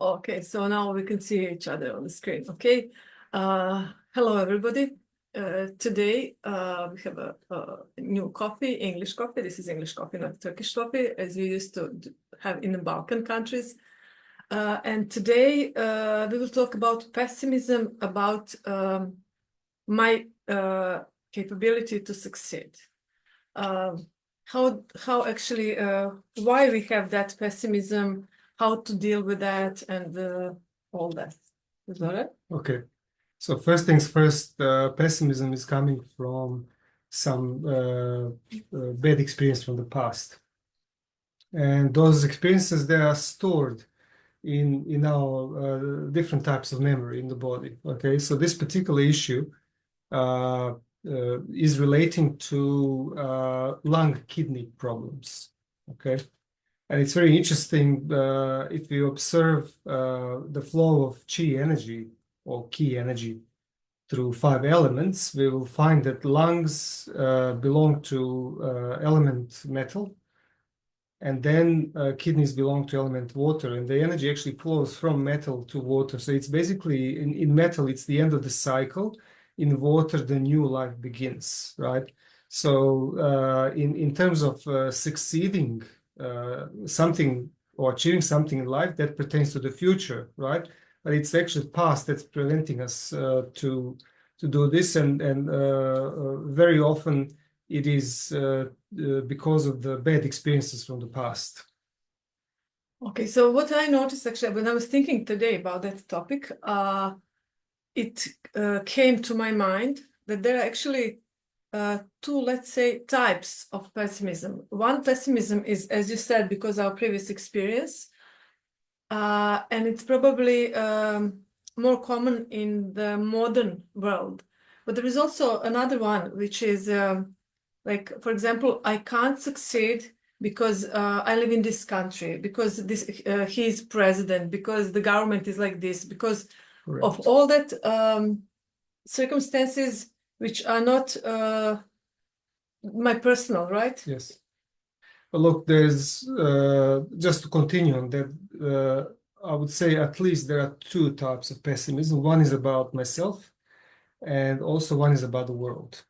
Okay, so now we can see each other on the screen. Okay. Hello, everybody. Today we have a new coffee, English coffee. This is English coffee, not Turkish coffee, as we used to have in the Balkan countries. And today we will talk about pessimism, about my capability to succeed. How actually why we have that pessimism, how to deal with that, and all that. Is that it? Okay. So first things first, pessimism is coming from some bad experience from the past. And those experiences, they are stored in our different types of memory in the body. Okay, so this particular issue is relating to lung kidney problems. Okay, and it's very interesting if you observe the flow of chi energy or ki energy through 5 elements, we will find that lungs belong to element metal, and then kidneys belong to element water, and the energy actually flows from metal to water. So it's basically in metal, it's the end of the cycle. In water, the new life begins, right? So in terms of succeeding something or achieving something in life, that pertains to the future, right? But it's actually past that's preventing us to do this, and very often it is because of the bad experiences from the past. Okay, so what I noticed actually when I was thinking today about that topic, it came to my mind that there are actually two, let's say, types of pessimism. One pessimism is, as you said, because our previous experience, and it's probably more common in the modern world. But there is also another one, which is like, for example, I can't succeed because I live in this country, because he is president, because the government is like this, because Correct. of all that circumstances which are not my personal, right? Yes. But look, there's just to continue on that, I would say at least there are 2 types of pessimism. One is about myself, and also one is about the world.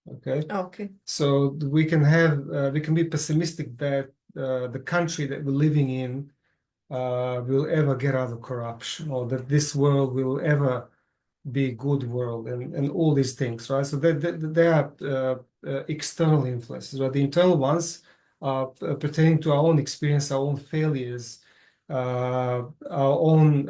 Okay. Okay. So we can be pessimistic that the country that we're living in will ever get out of corruption, or that this world will ever be a good world, and all these things, right? So they are external influences, right? The internal ones are pertaining to our own experience, our own failures, our own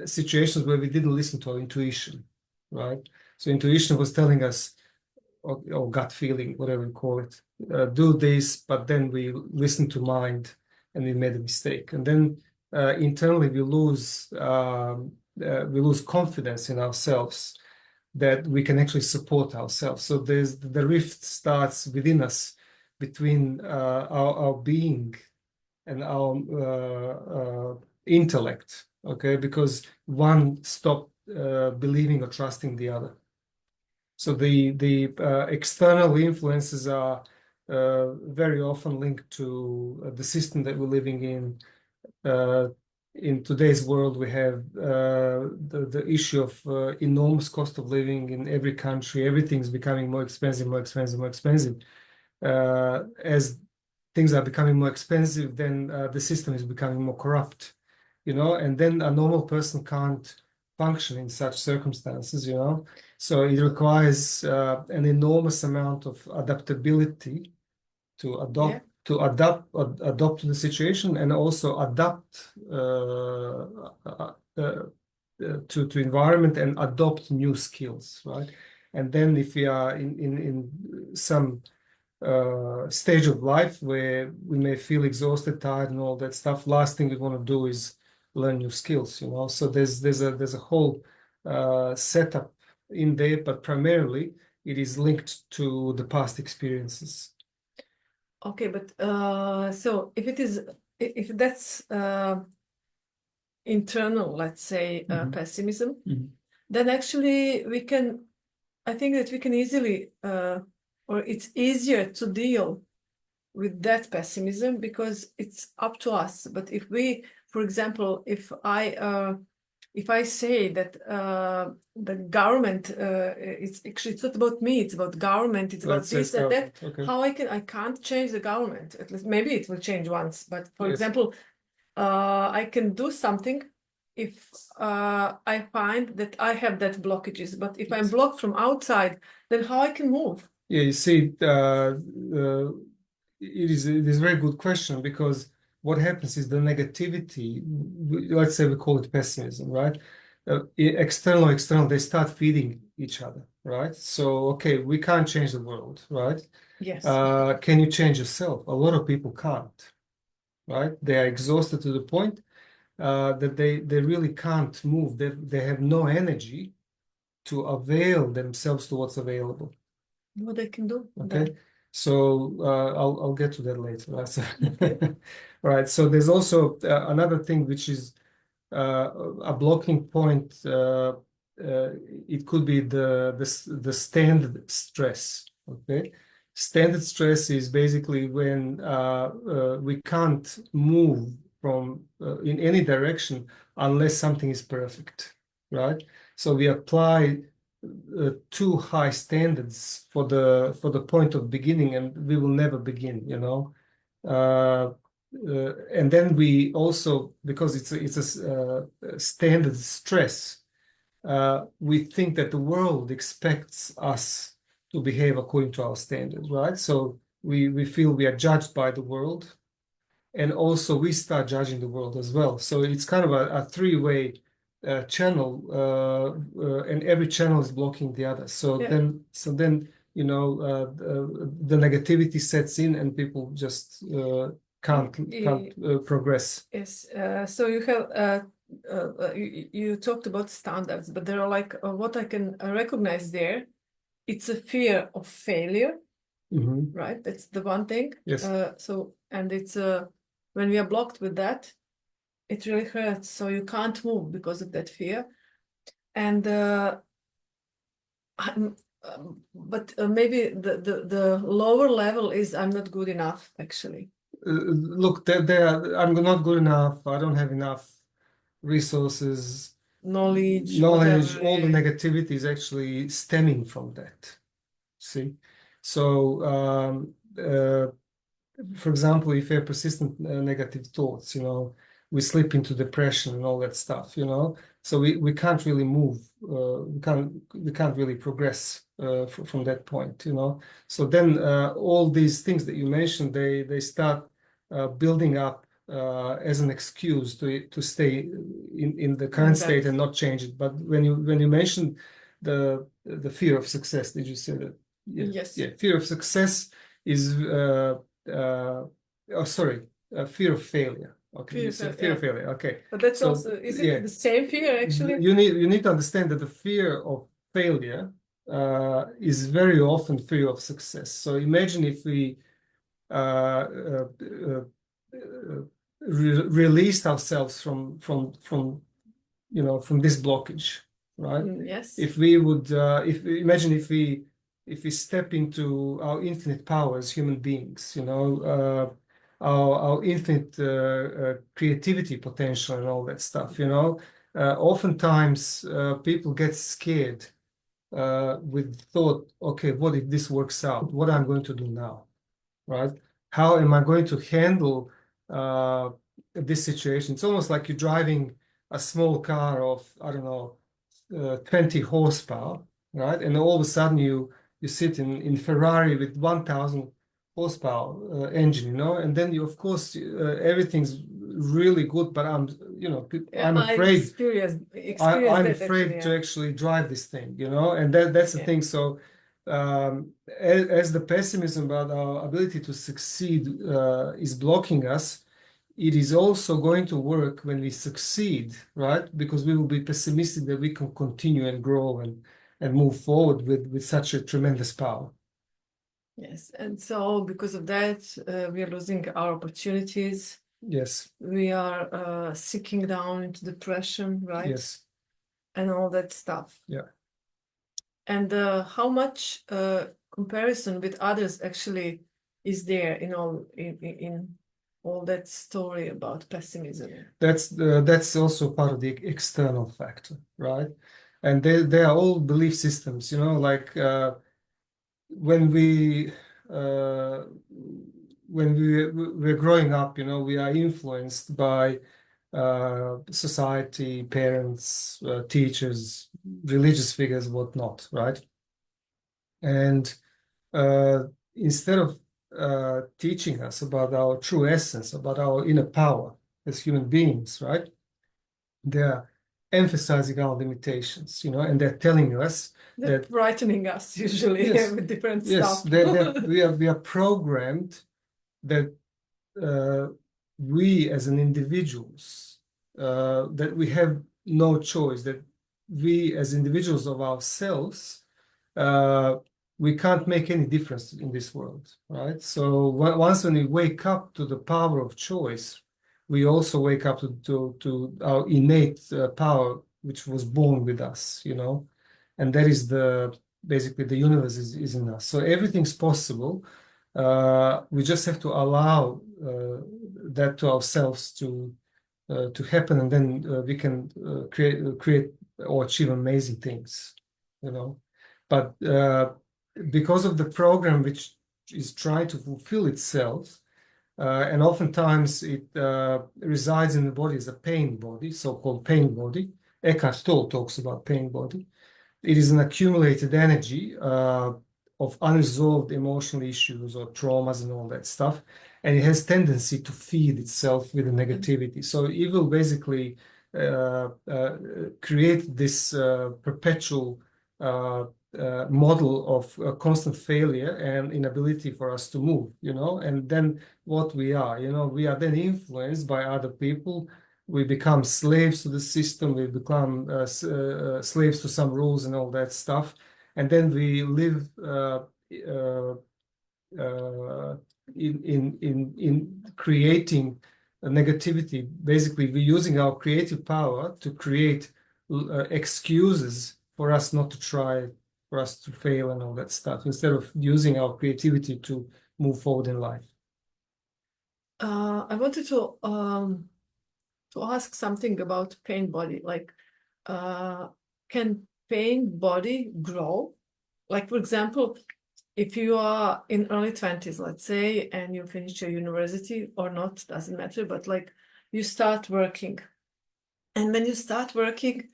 situations where we didn't listen to our intuition, right? So intuition was telling us, or gut feeling, whatever you call it, do this, but then we listen to mind and we made a mistake. And then internally we lose confidence in ourselves that we can actually support ourselves. So the rift starts within us between our being and our intellect, okay? Because one stopped believing or trusting the other. So the external influences are very often linked to the system that we're living in. In today's world, we have the issue of enormous cost of living in every country. Everything's becoming more expensive, more expensive, more expensive. As things are becoming more expensive, then the system is becoming more corrupt, and then a normal person can't function in such circumstances, So it requires an enormous amount of adaptability to adopt to the situation, and also adapt to environment and adopt new skills, right? And then if we are in some stage of life where we may feel exhausted, tired, and all that stuff, last thing we want to do is learn new skills, So there's a whole setup in there, but primarily it is linked to the past experiences. Okay, but so if that's internal, let's say, pessimism, then actually I think that we can easily, or it's easier to deal with that pessimism because it's up to us. But if we, for example, if I say that the government, it's actually, it's not about me, it's about government, it's about Let's say this and that. okay. How I can't change the government. At least maybe it will change once. But for Yes. example, I can do something if I find that I have that blockages. But if I'm blocked from outside, then how I can move? Yeah, you see, it is a very good question, because what happens is the negativity, let's say we call it pessimism, right? External, they start feeding each other, right? So, okay, we can't change the world, right? Yes. Can you change yourself? A lot of people can't, right? They are exhausted to the point that they really can't move. They have no energy to avail themselves to what's available. What they can do. Okay, then. so I'll get to that later. Right? So, Okay. right. So there's also another thing which is a blocking point. It could be the standard stress. Okay, standard stress is basically when we can't move from in any direction unless something is perfect, right? So we apply too high standards for the point of beginning, and we will never begin, you know. And then we also, because it's a standard stress, we think that the world expects us to behave according to our standards, right? So we feel we are judged by the world, and also we start judging the world as well. So it's kind of a three-way channel, and every channel is blocking the other. So Yeah. then you know the negativity sets in, and people just can't progress. Yes. So you have you talked about standards, but there are like what I can recognize there. It's a fear of failure, right? That's the one thing. Yes. So and it's when we are blocked with that, it really hurts. So you can't move because of that fear, and but maybe the lower level is I'm not good enough actually. Look, I'm not good enough. I don't have enough resources, Knowledge, all whatever. the negativity is actually stemming from that. See, so for example, if you have persistent negative thoughts, you know, we slip into depression and all that stuff, you know. So we can't really move. We can't really progress from that point, you know. So then all these things that you mentioned, they start building up as an excuse to stay in the current state and not change it. But when you mentioned the fear of success, did you say that? Yeah, Yes. yeah. Fear of success is fear of failure. Okay, fear of failure. Okay, but that's so, also is it the same fear actually? You need to understand that the fear of failure is very often fear of success. So imagine if we released ourselves from you know, from this blockage, right? Yes. If we would, imagine if we step into our infinite power as human beings, you know, our infinite creativity potential and all that stuff, you know, oftentimes people get scared with thought, okay, what if this works out? What am I going to do now, right? How am I going to handle this situation? It's almost like you're driving a small car of, I don't know, 20 horsepower, right? And all of a sudden you sit in Ferrari with 1,000 horsepower engine, you know, and then you, of course, everything's really good, but I'm afraid. I'm afraid to actually drive this thing, you know, and that's the thing. So as the pessimism about our ability to succeed is blocking us, it is also going to work when we succeed, right? Because we will be pessimistic that we can continue and grow and move forward with such a tremendous power. Yes, and so because of that, we are losing our opportunities. Yes. We are sinking down into depression, right? Yes. And all that stuff. Yeah. And how much comparison with others actually is there in all that story about pessimism? That's also part of the external factor, right? And they are all belief systems, like when we uh, we're growing up, we are influenced by society, parents, teachers, religious figures, whatnot, right? And uh, instead of teaching us about our true essence, about our inner power as human beings, right? They're emphasizing our limitations, and they're telling us They're that frightening us usually yes, with different yes, stuff. we are programmed that uh, we as an individuals that we have no choice, that we as individuals of ourselves uh, we can't make any difference in this world, right? So once when we wake up to the power of choice, we also wake up to our innate power, which was born with us, and that is basically the universe is in us. So everything's possible. We just have to allow that to ourselves to happen, and then we can create or achieve amazing things, you know. But because of the program which is trying to fulfill itself, and oftentimes it resides in the body as a pain body, so-called pain body. Eckhart Tolle talks about pain body. It is an accumulated energy of unresolved emotional issues or traumas and all that stuff. And it has tendency to feed itself with the negativity. So it will basically create this perpetual model of constant failure and inability for us to move, and then what we are, we are then influenced by other people. We become slaves to the system. We become slaves to some rules and all that stuff. And then we live uh, in creating a negativity. Basically, we're using our creative power to create excuses for us not to try, for us to fail and all that stuff, instead of using our creativity to move forward in life. I wanted to ask something about pain body. Like, can pain body grow? Like, for example, if you are in early 20s, let's say, and you finish your university or not, doesn't matter, but like you start working. And when you start working,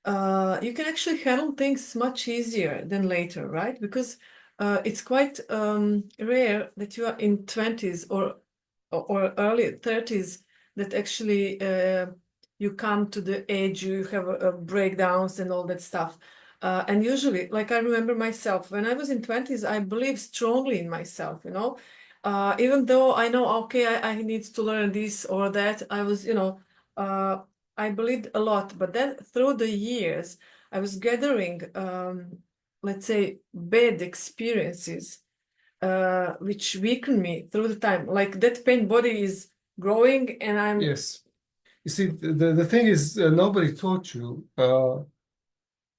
you can actually handle things much easier than later, right? Because it's quite rare that you are in 20s or early 30s that actually you come to the age you have breakdowns and all that stuff. And usually, like I remember myself, when I was in 20s, I believed strongly in myself, even though I know, okay, I need to learn this or that, I was, I believed a lot. But then through the years, I was gathering, let's say, bad experiences which weaken me through the time. Like that pain body is growing, and I'm Yes. You see, the thing is, nobody taught you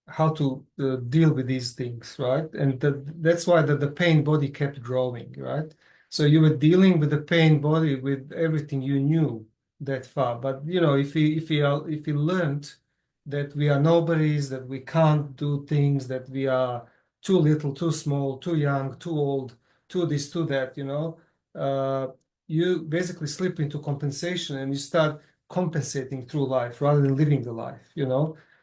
how to deal with these things, right? And that's why the pain body kept growing, right? So you were dealing with the pain body with everything you knew that far. But if we learned that we are nobodies, that we can't do things, that we are too little, too small, too young, too old, too this, too that, uh, you basically slip into compensation and you start compensating through life rather than living the life,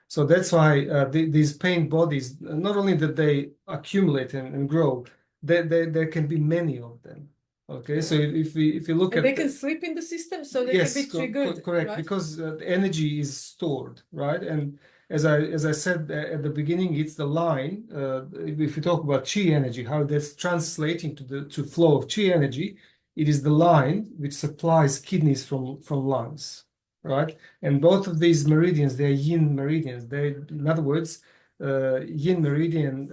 So that's why these pain bodies, not only that they accumulate and grow, there can be many of them. Okay, so if you look and they at can sleep in the system, so they can yes, be triggered, correct, right? because the energy is stored, right? And as I said at the beginning, it's the line. If you talk about chi energy, how that's translating to flow of chi energy, it is the line which supplies kidneys from lungs, right? And both of these meridians, they're yin meridians. In other words, yin meridian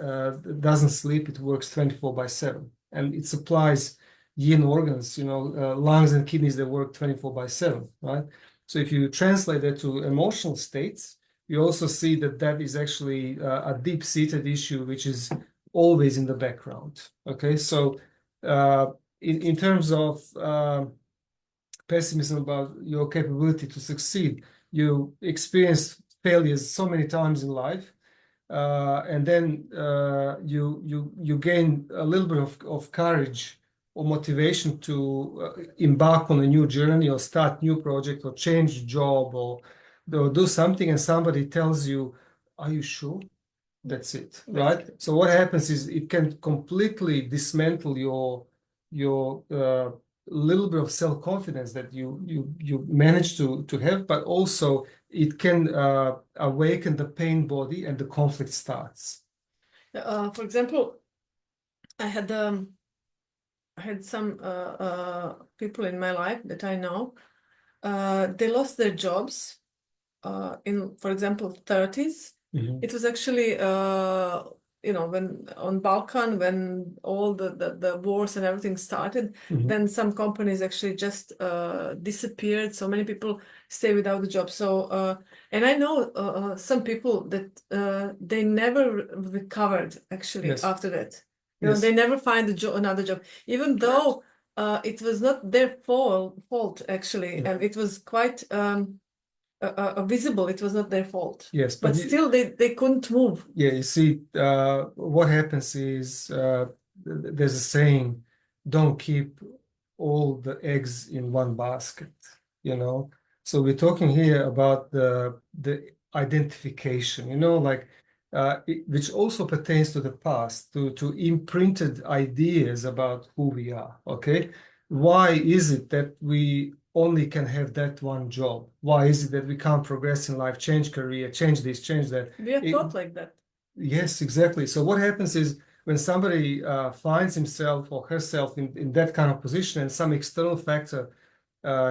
doesn't sleep; it works 24/7, and it supplies yin organs, lungs and kidneys that work 24/7, right? So if you translate that to emotional states, you also see that is actually a deep-seated issue which is always in the background. Okay, so in terms of pessimism about your capability to succeed, you experience failures so many times in life, and then you gain a little bit of courage or motivation to embark on a new journey or start new project or change job or do something, and somebody tells you, "Are you sure?" That's it, right? Basically. So what happens is it can completely dismantle your little bit of self-confidence that you manage to have, but also it can awaken the pain body and the conflict starts. For example, I had some people in my life that I know. They lost their jobs in, for example, 30s. Mhm. It was actually, when on Balkan, when all the wars and everything started, Mhm. then some companies actually just disappeared. So many people stay without a job. So, and I know some people that they never recovered actually Yes. after that. Yes. They never find another job, even though it was not their fault actually, and it was quite visible. It was not their fault. Yes, But still, they couldn't move. yeah, you see, what happens is there's a saying, don't keep all the eggs in one basket, you know. So we're talking here about the identification, like which also pertains to the past, to imprinted ideas about who we are. Okay, why is it that we only can have that one job? Why is it that we can't progress in life, change career, change this, change that? We are taught like that. Yes, exactly. So what happens is when somebody finds himself or herself in that kind of position and some external factor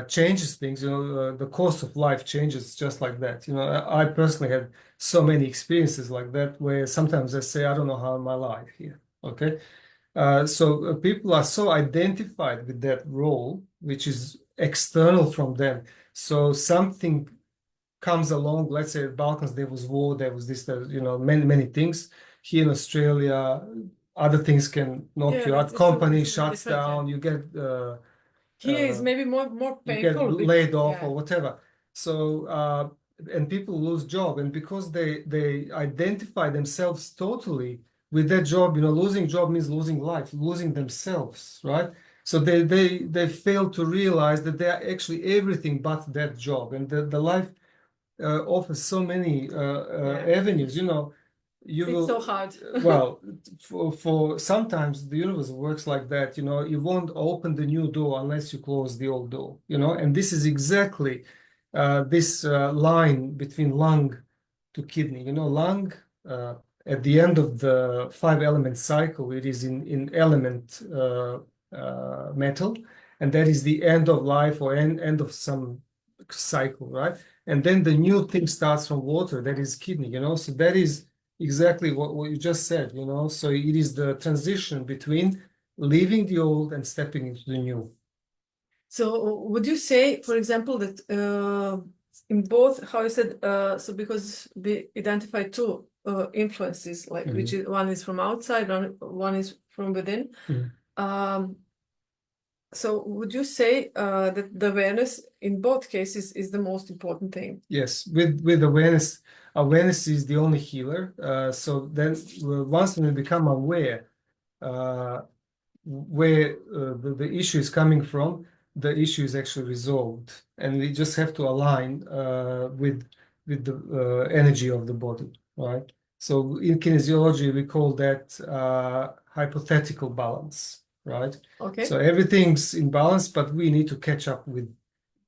changes things, the course of life changes just like that. I personally had so many experiences like that where sometimes I say, I don't know how am I alive here. Okay. So people are so identified with that role, which is external from them. So something comes along, let's say Balkans, there was war, there was this, many, many things. Here in Australia, other things can knock Yeah, you out. it's Company a bit shuts different. Yeah. down, Here is uh, maybe more you get painful. laid off Yeah. or whatever. So, and people lose job, and because they identify themselves totally with that job, losing job means losing life, losing themselves, right? So they fail to realize that they are actually everything but that job, and the life offers so many Yeah. avenues. You It's so will, hard. well, for sometimes the universe works like that. You won't open the new door unless you close the old door. And this is exactly this line between lung to kidney. Lung uh, at the end of the five element cycle, it is in element metal, and that is the end of life or end of some cycle, right? And then the new thing starts from water, that is kidney. So that is exactly what you just said. So it is the transition between leaving the old and stepping into the new. So would you say, for example, that in both, how you said, so because we identify two influences, like which is one is from outside, one is from within. Um, so would you say that the awareness in both cases is the most important thing? Yes, with awareness is the only healer. So then once we become aware uh, where the issue is coming from, the issue is actually resolved, and we just have to align with the energy of the body, right? So in kinesiology, we call that hypothetical balance, right? Okay. So everything's in balance, but we need to catch up with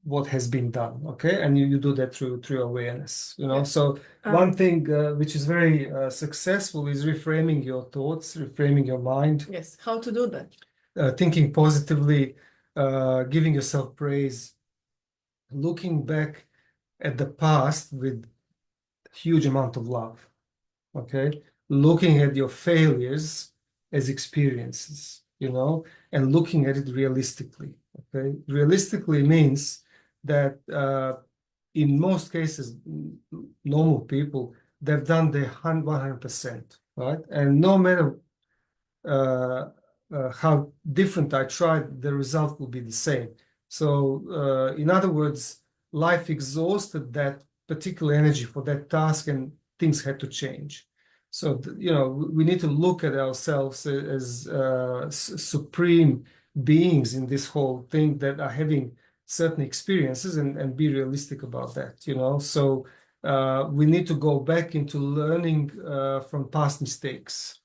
what has been done. Okay, and you do that through awareness. Yeah. So one thing which is very successful is reframing your thoughts, reframing your mind. Yes. How to do that? Thinking positively, giving yourself praise, looking back at the past with huge amount of love. Okay, looking at your failures as experiences, and looking at it realistically. Okay, realistically means that in most cases, normal people, they've done their 100%, right? And no matter uh, how different I tried, the result will be the same. So, in other words, life exhausted that particular energy for that task, and things had to change. So, we need to look at ourselves as supreme beings in this whole thing that are having certain experiences, and be realistic about that, So, we need to go back into learning from past mistakes,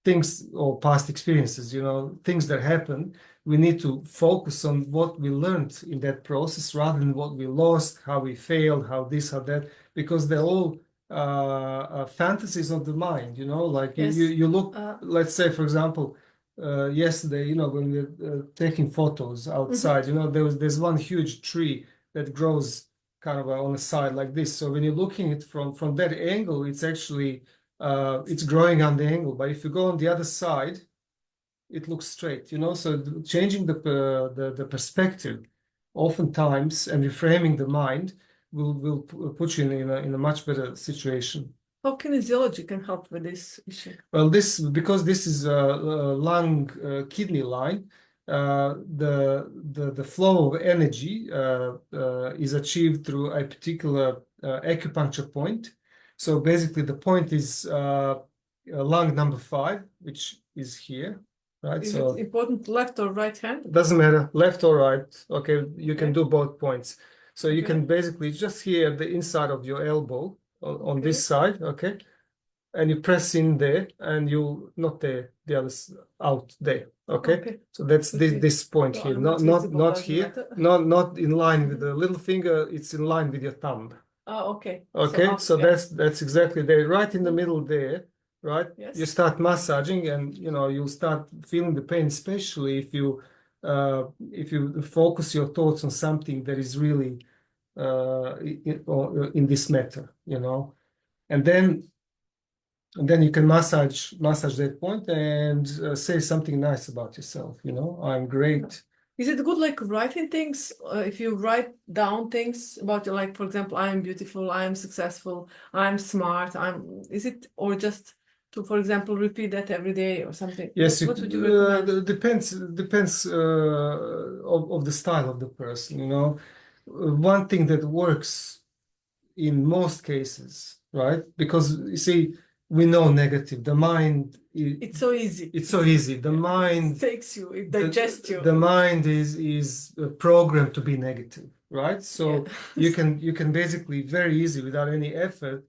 things or past experiences, things that happen. We need to focus on what we learned in that process rather than what we lost, how we failed, how this, how that, because they're all fantasies of the mind, like Yes. you look, let's say, for example, yesterday, when we were taking photos outside, there's one huge tree that grows kind of on the side like this. So when you're looking at from that angle, it's actually it's growing on the angle. But if you go on the other side, it looks straight, So changing the perspective, oftentimes, and reframing the mind will put you in a much better situation. How kinesiology can help with this issue? Well, because this is a lung kidney line, the flow of energy is achieved through a particular acupuncture point. So basically, the point is lung number 5, which is here, right? Is So it important left or right hand? it doesn't matter, left or right. Okay, you can Okay. do both points. So you Okay. can basically just here the inside of your elbow on this side, okay? And you press in there, and you not there, the others out there. Okay, Okay. so that's Okay. this point So here, I'm not visible, not doesn't here, matter. not in line with the little finger. It's in line with your thumb. Okay. Okay, so yeah. that's exactly there, right in the middle there, right? Yes. You start massaging, and you'll start feeling the pain, especially if you focus your thoughts on something that is really in this matter, and then you can massage that point and say something nice about yourself. I'm great. Is it good like writing things? If you write down things about you, like for example, I am beautiful, I am successful, I'm smart, is it, or just to, for example, repeat that every day or something? Yes, What would you recommend? depends of the style of the person. One thing that works in most cases, right? Because you see, we know negative. The mind, It's so easy. It's so easy. The mind It takes you, it digests you. The mind is programmed to be negative, right? So you can basically very easy, without any effort,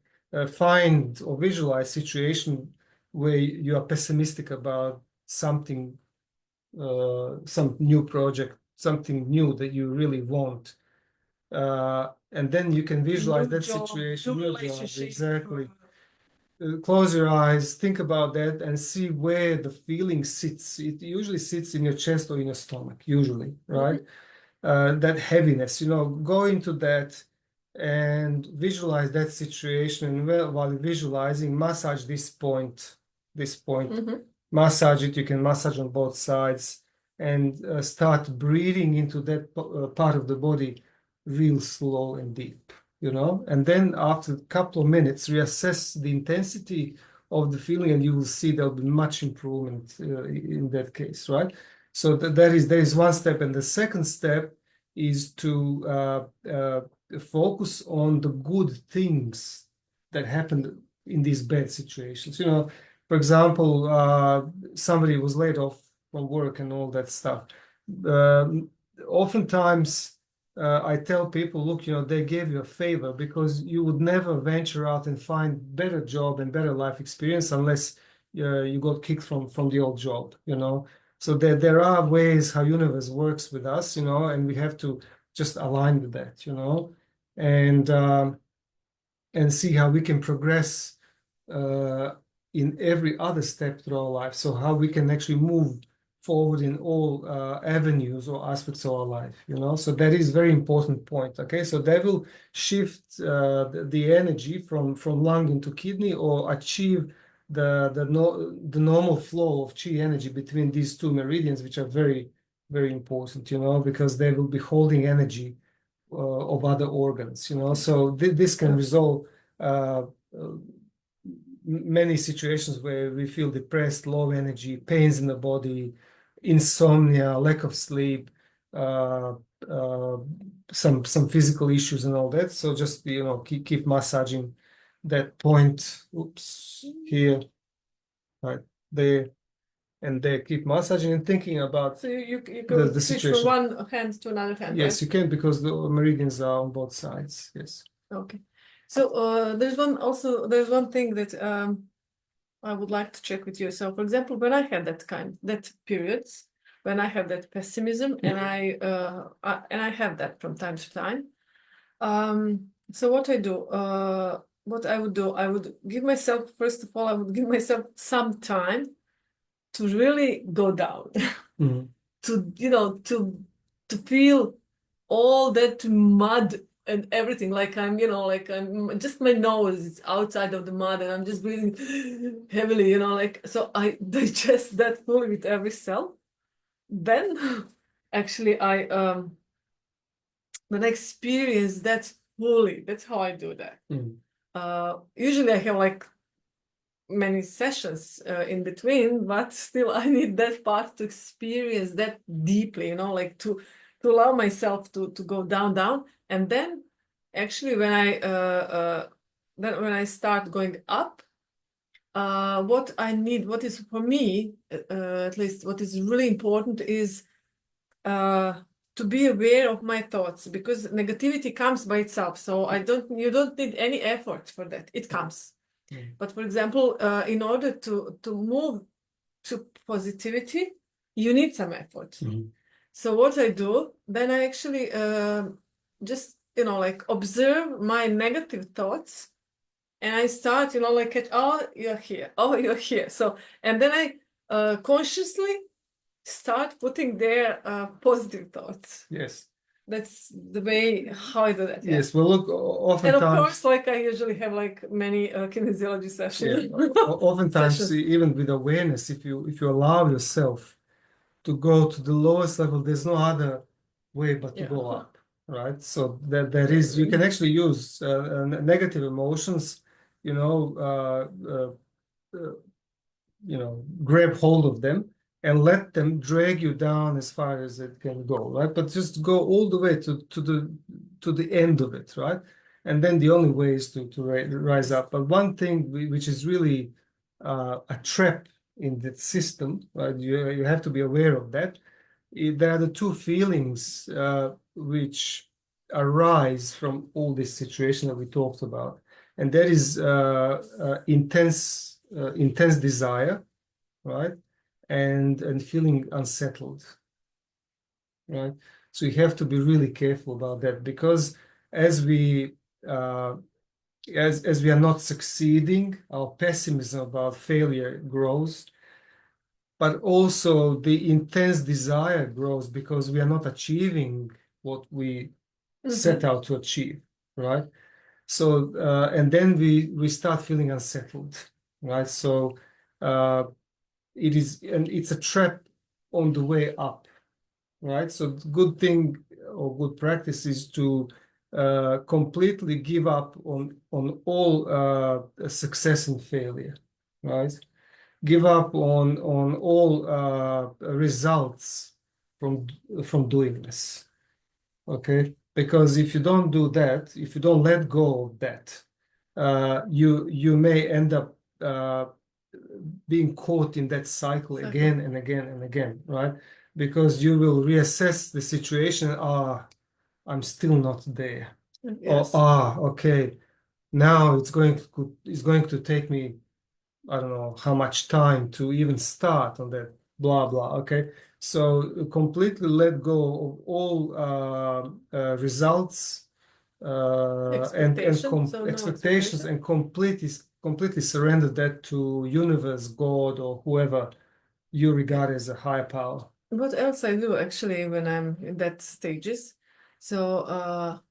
find or visualize situation where you are pessimistic about something, some new project, something new that you really want. And then you can visualize New that job, situation, new new job, relationship. exactly. Close your eyes, think about that, and see where the feeling sits. It usually sits in your chest or in your stomach, usually, right? That heaviness, go into that and visualize that situation. And while visualizing, massage this point, massage it. You can massage on both sides, and start breathing into that part of the body real slow and deep. And then after a couple of minutes, reassess the intensity of the feeling, and you will see there'll be much improvement in that case, right? So there is one step, and the second step is to focus on the good things that happened in these bad situations. For example, somebody was laid off from work and all that stuff. Oftentimes, I tell people, look, they gave you a favor, because you would never venture out and find better job and better life experience unless you got kicked from the old job, So there are ways how universe works with us, and we have to just align with that, and see how we can progress in every other step through our life. So how we can actually move forward in all avenues or aspects of our life, So that is very important point. Okay, so that will shift the energy from lung into kidney, or achieve the normal flow of chi energy between these two meridians, which are very, very important, because they will be holding energy of other organs, So this can resolve uh, many situations where we feel depressed, low energy, pains in the body, insomnia, lack of sleep, uh, uh, some physical issues and all that. So just keep massaging that point. Oops, here, right there, and there. Keep massaging and thinking about So you the go switch from situation. one hand to another hand, Yes, right? you can, because the meridians are on both sides. Yes. Okay. So there's one thing that I would like to check with you. So for example, when I had that periods when I have that pessimism, and I have that from time to time. So what I do, what I would do, I would give myself, first of all, I would give myself some time to really go down, Mhm. to feel all that mud and everything. Like I'm just, my nose is outside of the mud and I'm just breathing heavily, so I digest that fully with every cell. Then actually when I experience that fully, that's how I do that. Mhm. Usually I have like many sessions in between, but still I need that part to experience that deeply, like to allow myself to go down, and then actually when I start going up, what I need, what is for me, at least what is really important is uh, to be aware of my thoughts, because negativity comes by itself. So you don't need any effort for that. It comes. But for example, in order to move to positivity, you need some effort. So what I do, then I actually just like observe my negative thoughts, and I start like, oh, you're here, oh, you're here. So, and then I consciously start putting their positive thoughts. Yes. That's the way how I do that. Yeah. Yes. Well, look, And of oftentimes, course, like I usually have like many kinesiology sessions. oftentimes, Sessions. even with awareness, if you allow yourself to go to the lowest level, there's no other way but to Yeah. go up, right? So that is, you can actually use negative emotions, you know, grab hold of them and let them drag you down as far as it can go, right? But just go all the way to the end of it, right? And then the only way is to rise up. But one thing which is really a trap in that system, right? You have to be aware of that. There are the two feelings which arise from all this situation that we talked about, and that is intense desire, right? And feeling unsettled, right? So you have to be really careful about that, because as we uh, as we are not succeeding, our pessimism about failure grows, but also the intense desire grows because we are not achieving what we set out to achieve, right? So and then we start feeling unsettled, right? So it's a trap on the way up, right? So good thing or good practice is to completely give up on all success and failure, right? Give up on all results from doing this, okay? Because if you don't do that, if you don't let go of that, you may end up being caught in that cycle again and again and again, right? Because you will reassess the situation. I'm still not there. Yes. Or okay, now it's going to take me, I don't know how much time to even start on that, blah blah. Okay, so completely let go of all results expectations, and completely surrender that to universe, God, or whoever you regard as a higher power. What else I do actually when I'm in that stages? So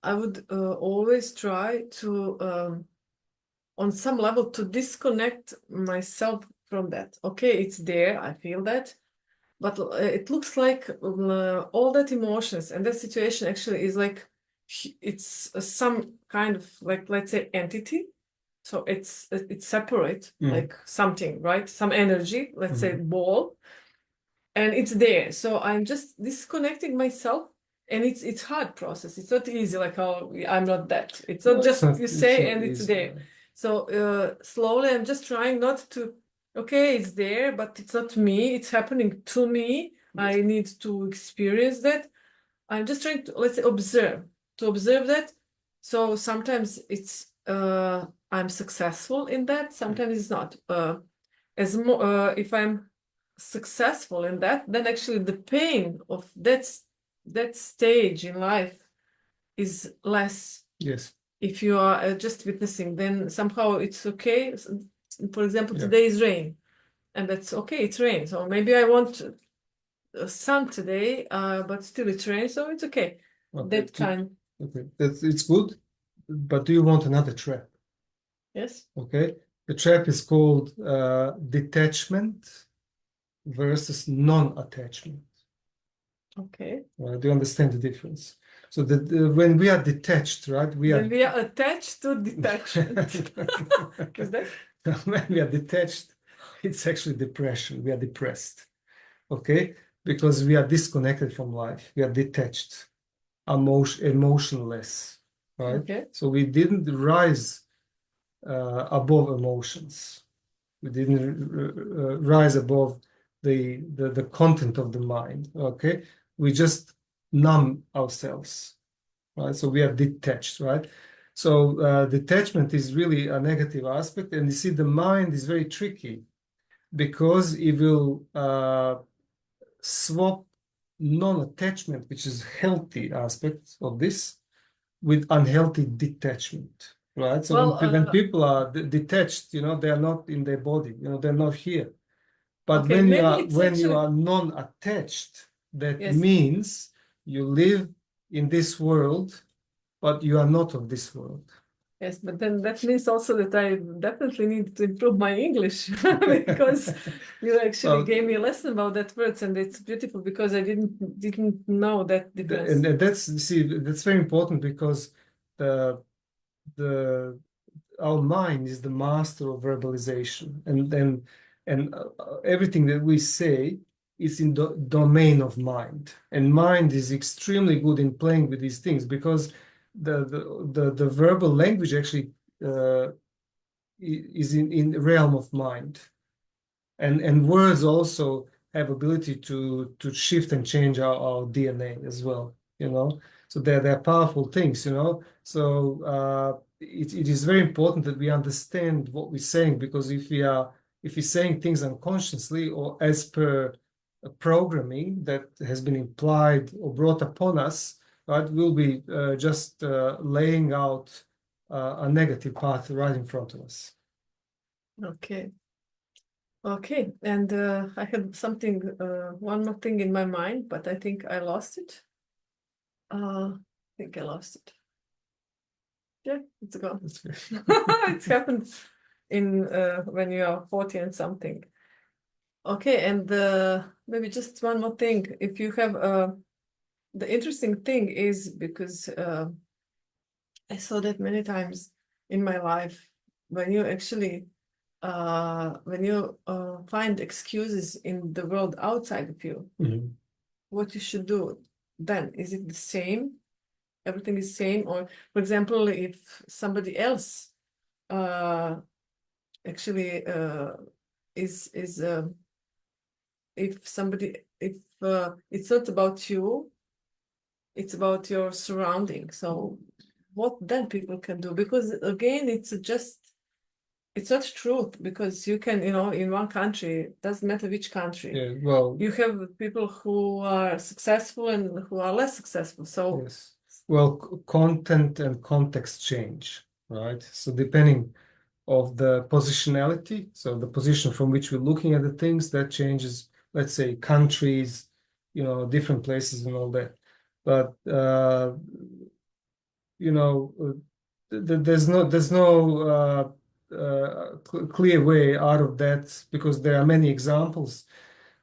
I would always try to, on some level, to disconnect myself from that. Okay, it's there, I feel that, but it looks like all that emotions and that situation actually is like, it's some kind of, like, let's say, entity, So it's separate, Mm. like something, right? Some energy, let's say Mhm. ball, and it's there. So I'm just disconnecting myself, and it's hard process. It's not easy, like, oh, I'm not that. It's not No, just you it's say not and it's easy. there. So slowly I'm just trying not to, okay, it's there, but it's not me. It's happening to me. Yes. I need to experience that. I'm just trying to, let's say, observe that. So sometimes it's I'm successful in that, sometimes it's not. If I'm successful in that, then actually the pain of that stage in life is less. Yes. If you are just witnessing, then somehow it's okay. For example, Yeah. today is rain, and that's okay, it's rain. So maybe I want sun today, but still it's rain, so it's okay. Okay. That kind. Okay. It's good, but do you want another trap? Yes. Okay. The trap is called detachment versus non-attachment. Okay. Do you understand the difference? So that when we are detached, right, we Then are we are attached to detachment. Is that? when we are detached, it's actually depression. We are depressed. Okay, because we are disconnected from life. We are detached, emotionless, right? Okay. So we didn't rise above emotions. We didn't rise above the content of the mind. Okay, we just numb ourselves, right? So we are detached, right? So detachment is really a negative aspect, and you see, the mind is very tricky because it will swap non-attachment, which is healthy aspect of this, with unhealthy detachment, right? So Well, when people are detached, they are not in their body, they're not here. But okay, maybe it's when you actually, are non-attached, that yes, means you live in this world, but you are not of this world. yes, but then that means also that I definitely need to improve my English because you actually Well, gave me a lesson about that words, and it's beautiful because I didn't know that difference. and that's very important because the the our mind is the master of verbalization, and everything that we say is in the domain of mind, and mind is extremely good in playing with these things because the verbal language actually is in the realm of mind, and words also have ability to shift and change our DNA as well, so they're powerful things, so it is very important that we understand what we're saying, because if we're saying things unconsciously or as per a programming that has been implied or brought upon us, right, we'll be just laying out a negative path right in front of us. Okay. Okay, and I had something, one more thing in my mind, but I think I lost it. I think I lost it. Yeah, it's gone. That's good. It's happened in when you are 40 and something. Okay, and maybe just one more thing. If you have the interesting thing is because I saw that many times in my life when you actually when you find excuses in the world outside of you, Mhm. what you should do then? Is it the same? Everything is same? Or, for example, if somebody else actually is if somebody if it's not about you, it's about your surrounding. So what then people can do? Because again, it's not truth, because you can, in one country, doesn't matter which country, Yeah, well, you have people who are successful and who are less successful. So yes. Well, content and context change, right? So depending of the positionality, so the position from which we're looking at the things, that changes, let's say, countries, different places and all that. But there's no clear way out of that, because there are many examples.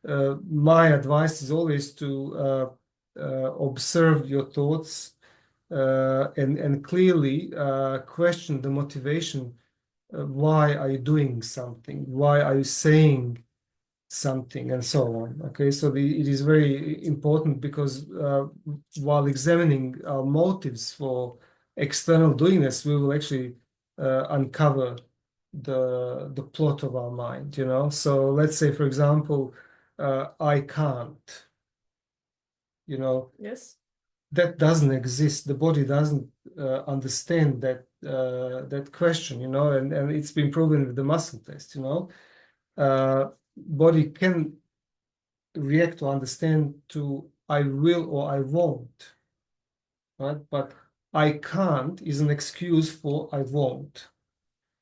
My advice is always to observe your thoughts and clearly question the motivation why are you doing something? Why are you saying something, and so on. Okay, so it is very important because while examining our motives for external doingness, we will actually uncover the plot of our mind, you know. So let's say, for example, I can't, you know, Yes. that doesn't exist. The body doesn't understand that question, you know, and it's been proven with the muscle test, you know. Body can react or understand to I will or I won't, right? But I can't is an excuse for I won't,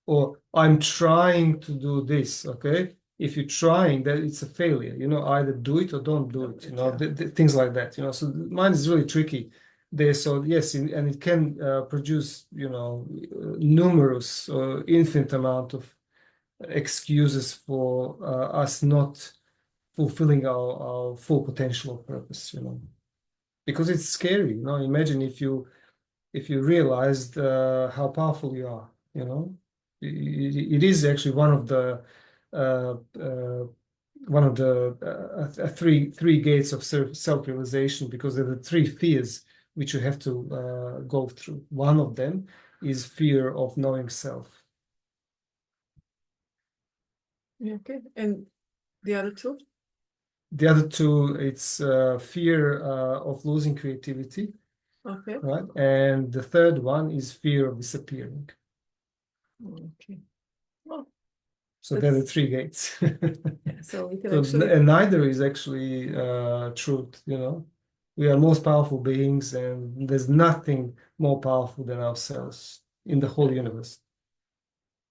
or I'm trying to do this. Okay, if you're trying, that it's a failure. You know, either do it or don't do it. You know, things like that. You know, so mine is really tricky there. So yes, and it can produce, you know, numerous or infinite amount of excuses for us not fulfilling our full potential or purpose, you know, because it's scary, you know. Imagine if you realized how powerful you are, you know. It is actually uh, uh, one of the three gates of self-realization, because there are three fears which you have to go through. One of them is fear of knowing self. Yeah, okay. And the other two? The other two, it's fear of losing creativity, Okay. right? And the third one is fear of disappearing. Okay. Well, So there are that's three gates. yeah, so we can So actually and neither is actually truth, you know. We are most powerful beings, and there's nothing more powerful than ourselves in the whole universe.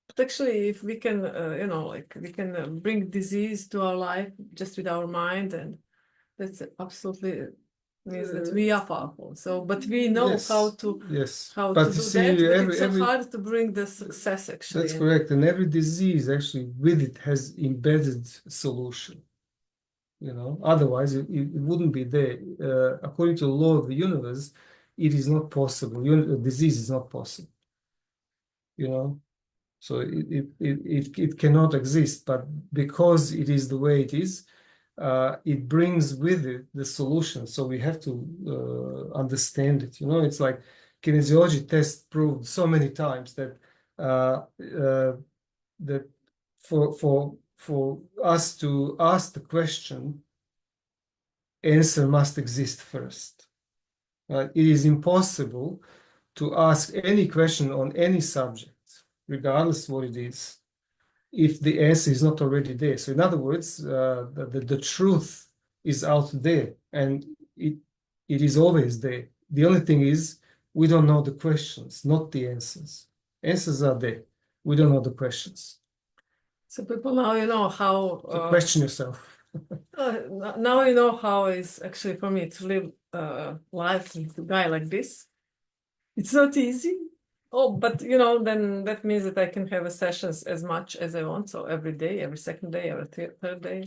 but actually if we can you know, like we can bring disease to our life just with our mind, and that's absolutely means that we are powerful. So but we know how Yes, to yes. how But to you do that, see, but it's so every hard to bring the success actually. that's And correct. And every disease actually with it has embedded solution. You know, otherwise it wouldn't be there. According to the law of the universe, it is not possible. Disease is not possible. You know, so it cannot exist. But because it is the way it is, it brings with it the solution. So we have to understand it. You know, it's like kinesiology test proved so many times that that for us to ask the question, answer must exist first. It is impossible to ask any question on any subject, regardless what it is, if the answer is not already there. So in other words, the truth is out there, and it is always there. The only thing is we don't know the questions, not the answers. Answers are there. We don't know the questions. so people now you know how So question yourself. now you know how is actually for me to live life with a guy like this. It's not easy. Oh, but you know, then that means that I can have a sessions as much as I want. So every day, every second day, every third day.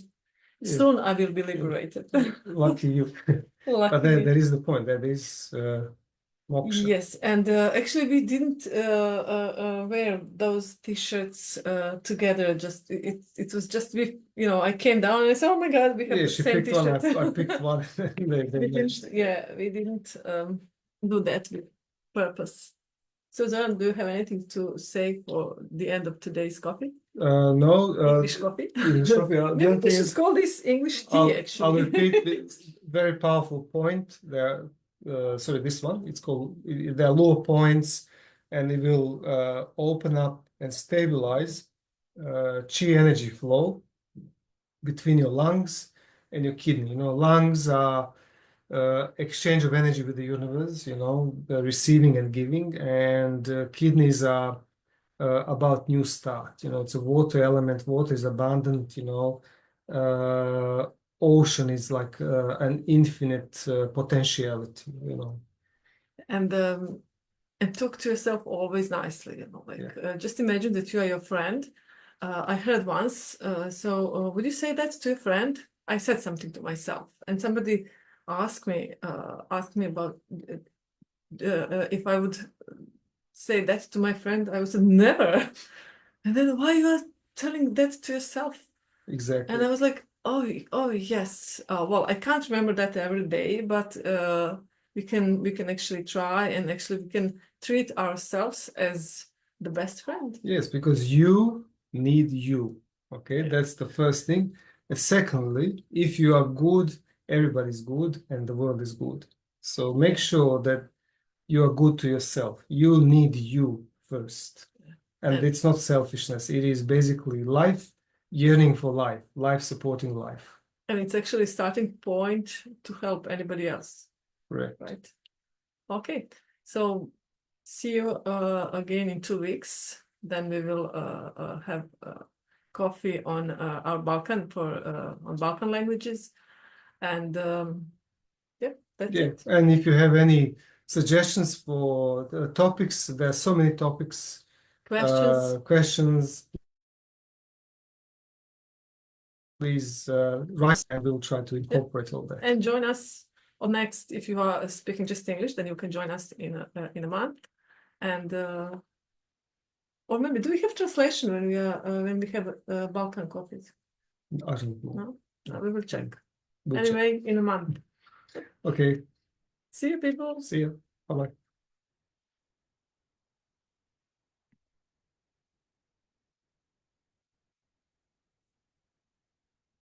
Yeah, Soon I will be liberated. lucky you. But Lucky then me. there is the point. That is moksha. Yes, and actually we didn't wear those t-shirts together. Just it was just we, you know, I came down and I said, "Oh my God, we have Yeah, the she same picked one. t-shirt." I picked one. They We didn't, matched. yeah, we didn't do that with purpose. So, Zoran, do you have anything to say for the end of today's coffee? No, English coffee? English coffee. The Maybe only we thing should is, call this English tea, I'll actually. repeat this very powerful point. There, sorry, this one. It's called. There are lower points, and it will open up and stabilize chi energy flow between your lungs and your kidney. You know, lungs are exchange of energy with the universe, you know, receiving and giving, and kidneys are about new start. You know, it's a water element. Water is abundant. You know, ocean is like an infinite potentiality. You know, And talk to yourself always nicely, you know, like yeah. just imagine that you are your friend. I heard once, would you say that to a friend? I said something to myself, and somebody asked me about if I would say that to my friend. I would say never. And then why you are telling that to yourself? Exactly. And I was like, oh yes. Well, I can't remember that every day, but we can actually try, and actually we can treat ourselves as the best friend. Yes, because you need you. Okay, Yeah. that's the first thing. And secondly, if you are good, everybody's good and the world is good. So make sure that you are good to yourself. You need you first. And And it's not selfishness. It is basically life, yearning for life, life supporting life. and it's actually a starting point to help anybody else, Correct. right? Okay, so see you again in 2 weeks. Then we will have coffee on our Balkan on Balkan languages, and yeah, that's Yeah. it. And if you have any suggestions for the topics, there are so many topics, Questions? questions, please write and we'll try to incorporate all that. And join us on next. If you are speaking just English, then you can join us in a month, and or maybe do we have translation when we have Balkan coffees? I don't know. No, we will check. We'll check. Anyway, in a month. Okay. See you, people. See you. Bye-bye.